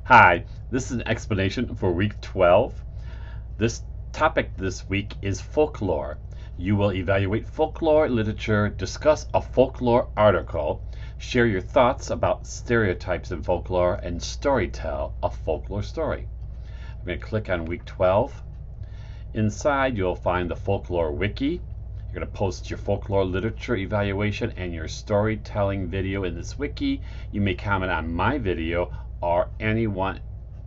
Hi, this is an explanation for week 12. This topic this week is folklore. You will evaluate folklore literature, discuss a folklore article, share your thoughts about stereotypes in folklore, and storytell a folklore story. I'm going to click on week 12. Inside, you'll find the folklore wiki. You're going to post your folklore literature evaluation and your storytelling video in this wiki. You may comment on my video or any one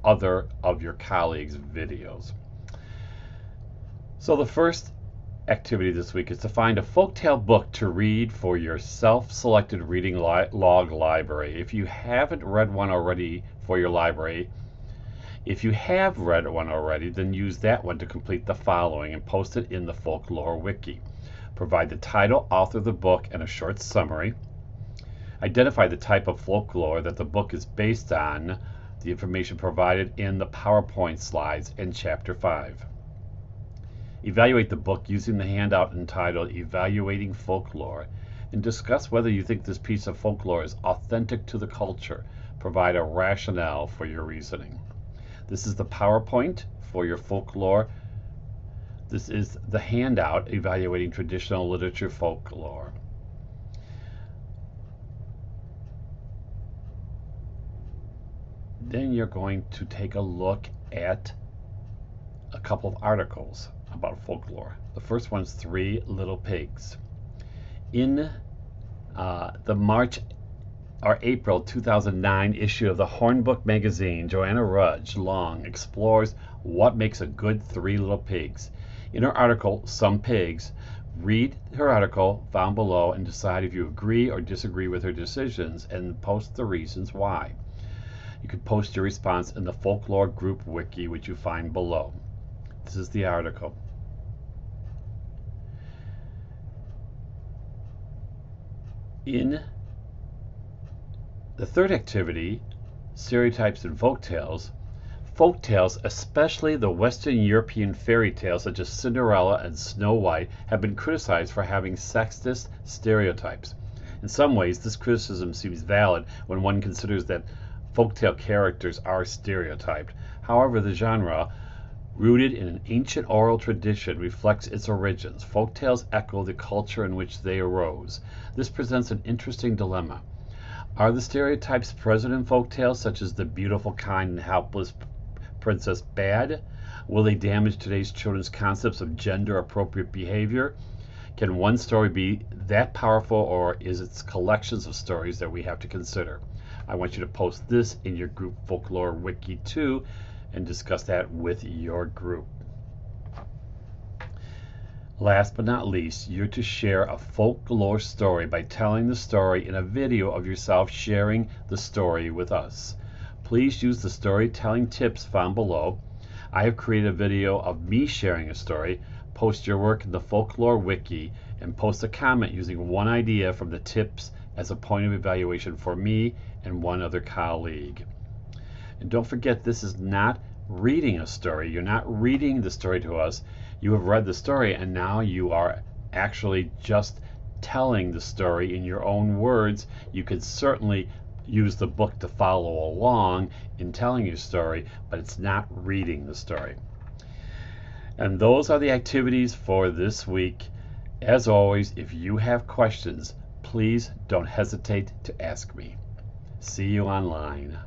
other of your colleagues' videos. So the first activity this week is to find a folktale book to read for your self-selected reading log library. If you haven't read one already for your library, if you have read one already, then use that one to complete the following and post it in the folklore wiki. Provide the title, author of the book, and a short summary. Identify the type of folklore that the book is based on, the information provided in the PowerPoint slides in Chapter 5. Evaluate the book using the handout entitled Evaluating Folklore and discuss whether you think this piece of folklore is authentic to the culture. Provide a rationale for your reasoning. This is the PowerPoint for your folklore. This is the handout Evaluating Traditional Literature Folklore. Then you're going to take a look at a couple of articles about folklore. The first one's Three Little Pigs. In the March or April 2009 issue of the Hornbook magazine, Joanna Rudge Long explores what makes a good Three Little Pigs. In her article, Some Pigs, read her article found below and decide if you agree or disagree with her decisions and post the reasons why. You can post your response in the Folklore Group Wiki, which you find below. This is the article. In the third activity, Stereotypes in Folktales, folktales, especially the Western European fairy tales such as Cinderella and Snow White, have been criticized for having sexist stereotypes. In some ways, this criticism seems valid when one considers that folktale characters are stereotyped. However, the genre, rooted in an ancient oral tradition, reflects its origins. Folktales echo the culture in which they arose. This presents an interesting dilemma. Are the stereotypes present in folktales, such as the beautiful, kind, and helpless princess, bad? Will they damage today's children's concepts of gender-appropriate behavior? Can one story be that powerful, or is it collections of stories that we have to consider? I want you to post this in your group Folklore Wiki too and discuss that with your group. Last but not least, you're to share a folklore story by telling the story in a video of yourself sharing the story with us. Please use the storytelling tips found below. I have created a video of me sharing a story. Post your work in the Folklore Wiki and post a comment using one idea from the tips as a point of evaluation for me and one other colleague. And don't forget, this is not reading a story. You're not reading the story to us. You have read the story and now you are actually just telling the story in your own words. You could certainly use the book to follow along in telling your story, but it's not reading the story. And those are the activities for this week. As always, if you have questions, please don't hesitate to ask me. See you online.